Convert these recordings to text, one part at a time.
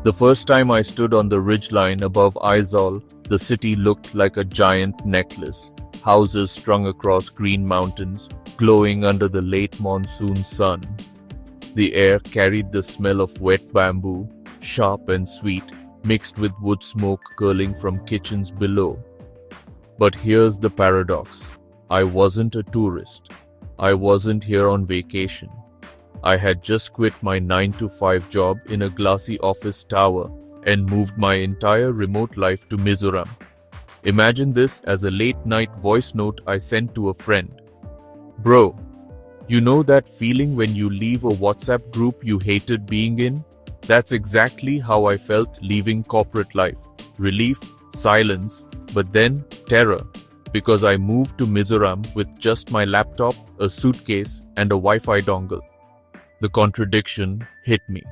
The first time I stood on the ridgeline above Aizawl, the city looked like a giant necklace, houses strung across green mountains, glowing under the late monsoon sun. The air carried the smell of wet bamboo, sharp and sweet, mixed with wood smoke curling from kitchens below. But here's the paradox. I wasn't a tourist. I wasn't here on vacation. I had just quit my 9-to-5 job in a glassy office tower and moved my entire remote life to Mizoram. Imagine this as a late-night voice note I sent to a friend. Bro, you know that feeling when you leave a WhatsApp group you hated being in? That's exactly how I felt leaving corporate life. Relief, silence, but then terror, because I moved to Mizoram with just my laptop, a suitcase, and a Wi-Fi dongle. The contradiction hit me.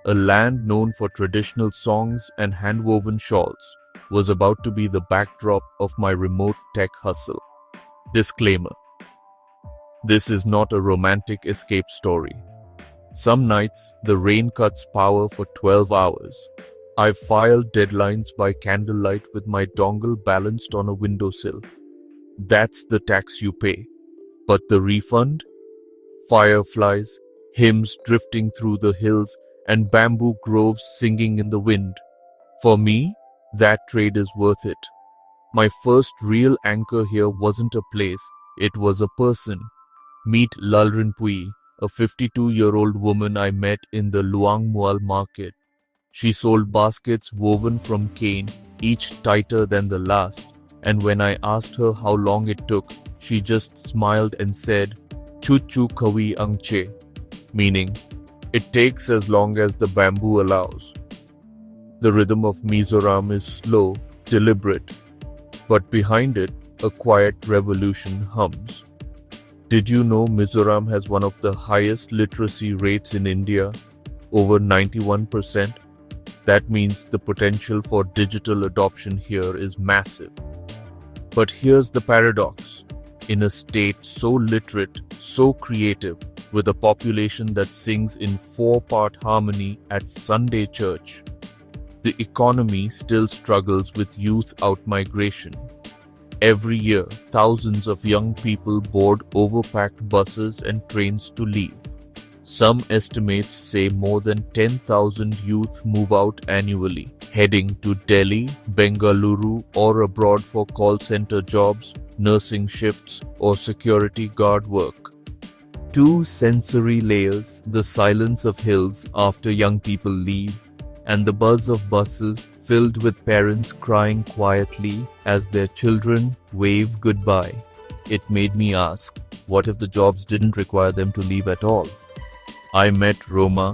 A land known for traditional songs and hand-woven shawls was about to be the backdrop of my remote tech hustle. Disclaimer: this is not a romantic escape story. Some nights, the rain cuts power for 12 hours. I've filed deadlines by candlelight with my dongle balanced on a windowsill. That's the tax you pay. But the refund? Fireflies, hymns drifting through the hills, and bamboo groves singing in the wind. For me, that trade is worth it. My first real anchor here wasn't a place, it was a person. Meet Lalrinpui, a 52-year-old woman I met in the Luang Mual market. She sold baskets woven from cane, each tighter than the last, and when I asked her how long it took, she just smiled and said, "Chuchu kawi angche," meaning, it takes as long as the bamboo allows. The rhythm of Mizoram is slow, deliberate, but behind it, a quiet revolution hums. Did you know Mizoram has one of the highest literacy rates in India? Over 91%. That means the potential for digital adoption here is massive. But here's the paradox. In a state so literate, so creative, with a population that sings in 4-part harmony at Sunday church, the economy still struggles with youth outmigration. Every year, thousands of young people board overpacked buses and trains to leave. Some estimates say more than 10,000 youth move out annually, heading to Delhi, Bengaluru, or abroad for call center jobs, nursing shifts, or security guard work. Two sensory layers: the silence of hills after young people leave, and the buzz of buses filled with parents crying quietly as their children wave goodbye. It made me ask, what if the jobs didn't require them to leave at all? I met Roma,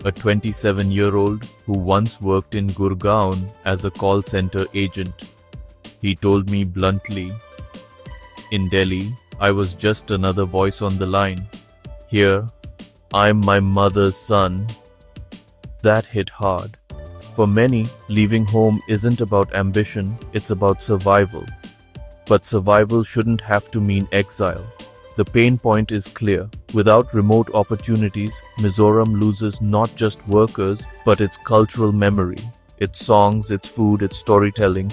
a 27-year-old who once worked in Gurgaon as a call center agent. He told me bluntly, "In Delhi, I was just another voice on the line. Here, I'm my mother's son." That hit hard. For many, leaving home isn't about ambition, it's about survival. But survival shouldn't have to mean exile. The pain point is clear. Without remote opportunities, Mizoram loses not just workers, but its cultural memory, its songs, its food, its storytelling.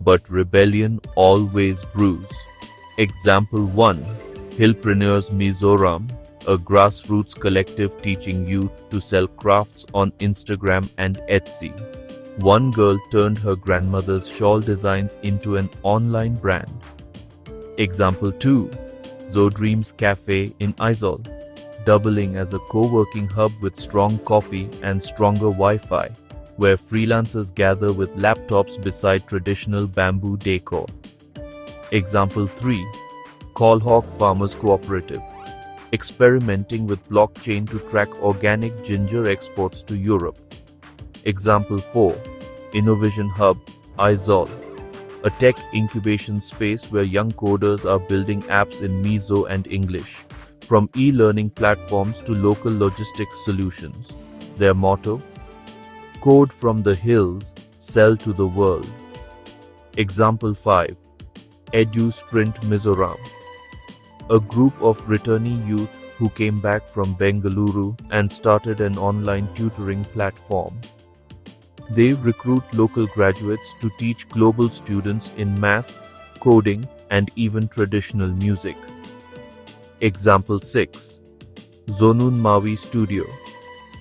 But rebellion always brews. Example 1. Hillpreneurs Mizoram, a grassroots collective teaching youth to sell crafts on Instagram and Etsy. One girl turned her grandmother's shawl designs into an online brand. Example 2. Zodreams Cafe in Aizawl, doubling as a co-working hub with strong coffee and stronger Wi-Fi, where freelancers gather with laptops beside traditional bamboo decor. Example 3. Callhawk Farmers Cooperative, experimenting with blockchain to track organic ginger exports to Europe. Example 4. Innovation Hub, Aizawl, a tech incubation space where young coders are building apps in Mizo and English, from e-learning platforms to local logistics solutions. Their motto? Code from the hills, sell to the world. Example 5. Edu Sprint Mizoram, a group of returnee youth who came back from Bengaluru and started an online tutoring platform. They recruit local graduates to teach global students in math, coding, and even traditional music. Example 6. Zonun Mavi Studio,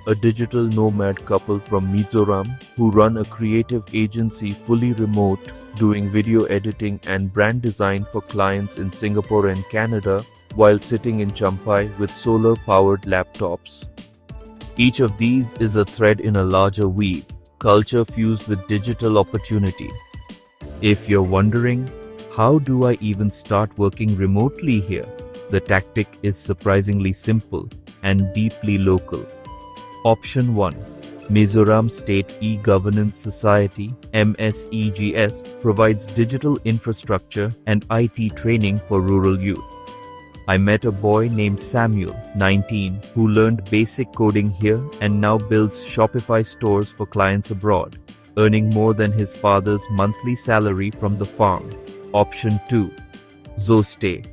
a digital nomad couple from Mizoram who run a creative agency fully remote, doing video editing and brand design for clients in Singapore and Canada while sitting in Champhai with solar-powered laptops. Each of these is a thread in a larger weave, culture fused with digital opportunity. If you're wondering, how do I even start working remotely here? The tactic is surprisingly simple and deeply local. Option 1. Mizoram State E-Governance Society (MSEGS) provides digital infrastructure and IT training for rural youth. I met a boy named Samuel, 19, who learned basic coding here and now builds Shopify stores for clients abroad, earning more than his father's monthly salary from the farm. Option 2. Zostay,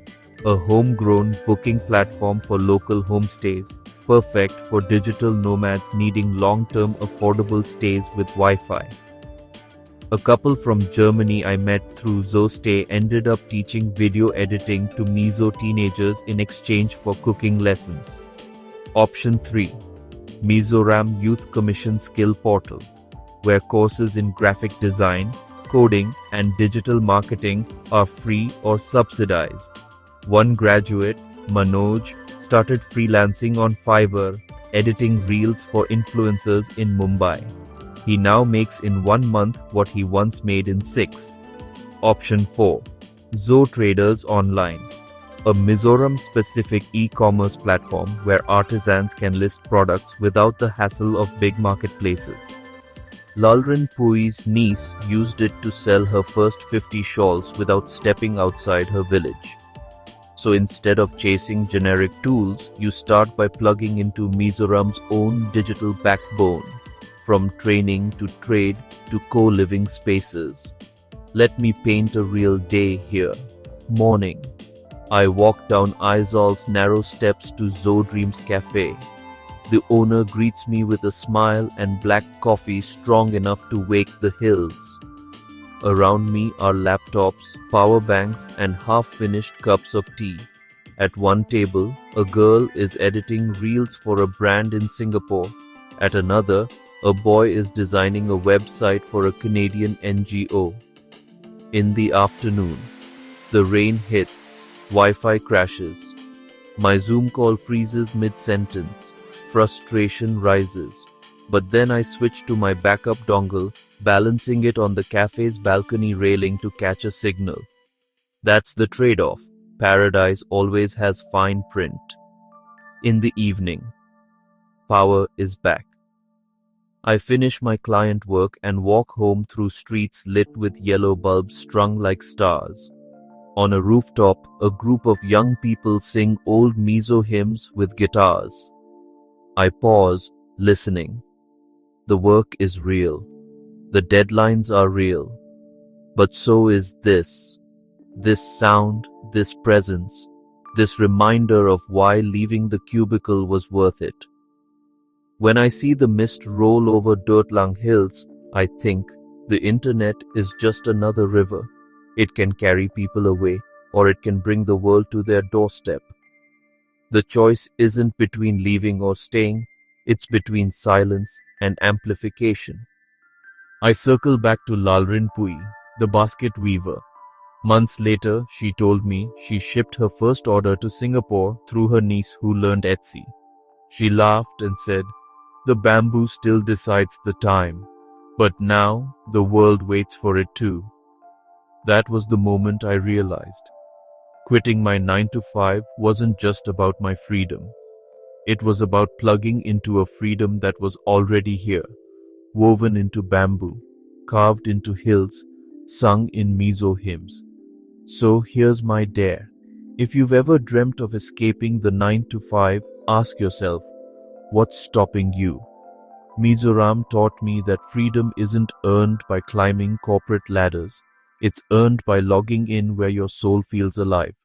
a homegrown booking platform for local homestays, perfect for digital nomads needing long-term affordable stays with Wi-Fi. A couple from Germany I met through Zostay ended up teaching video editing to Mizo teenagers in exchange for cooking lessons. Option 3. Mizoram Youth Commission Skill Portal, where courses in graphic design, coding, and digital marketing are free or subsidized. One graduate, Manoj, started freelancing on Fiverr, editing reels for influencers in Mumbai. He now makes in 1 month what he once made in 6. Option 4. Zo Traders Online, a Mizoram-specific e-commerce platform where artisans can list products without the hassle of big marketplaces. Lalrin Pui's niece used it to sell her first 50 shawls without stepping outside her village. So instead of chasing generic tools, you start by plugging into Mizoram's own digital backbone, from training to trade to co-living spaces. Let me paint a real day here. Morning. I walk down Aizawl's narrow steps to Zo Dreams Cafe. The owner greets me with a smile and black coffee strong enough to wake the hills. Around me are laptops, power banks, and half-finished cups of tea. At one table, a girl is editing reels for a brand in Singapore. At another, a boy is designing a website for a Canadian NGO. In the afternoon, the rain hits, Wi-Fi crashes. My Zoom call freezes mid-sentence. Frustration rises. But then I switch to my backup dongle, balancing it on the cafe's balcony railing to catch a signal. That's the trade-off. Paradise always has fine print. In the evening, power is back. I finish my client work and walk home through streets lit with yellow bulbs strung like stars. On a rooftop, a group of young people sing old Mizo hymns with guitars. I pause, listening. The work is real. The deadlines are real. But so is this. This sound, this presence, this reminder of why leaving the cubicle was worth it. When I see the mist roll over Dirtlang Hills, I think the internet is just another river. It can carry people away, or it can bring the world to their doorstep. The choice isn't between leaving or staying, it's between silence and amplification. I circle back to Lalrin Pui, the basket weaver. Months later, she told me she shipped her first order to Singapore through her niece who learned Etsy. She laughed and said, "The bamboo still decides the time, but now the world waits for it too." That was the moment I realized. Quitting my 9 to 5 wasn't just about my freedom. It was about plugging into a freedom that was already here, woven into bamboo, carved into hills, sung in Mizo hymns. So here's my dare. If you've ever dreamt of escaping the 9 to 5, ask yourself, what's stopping you? Mizoram taught me that freedom isn't earned by climbing corporate ladders. It's earned by logging in where your soul feels alive.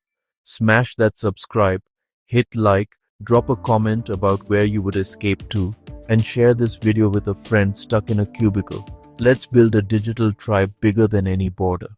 Smash that subscribe, hit like, drop a comment about where you would escape to, and share this video with a friend stuck in a cubicle. Let's build a digital tribe bigger than any border.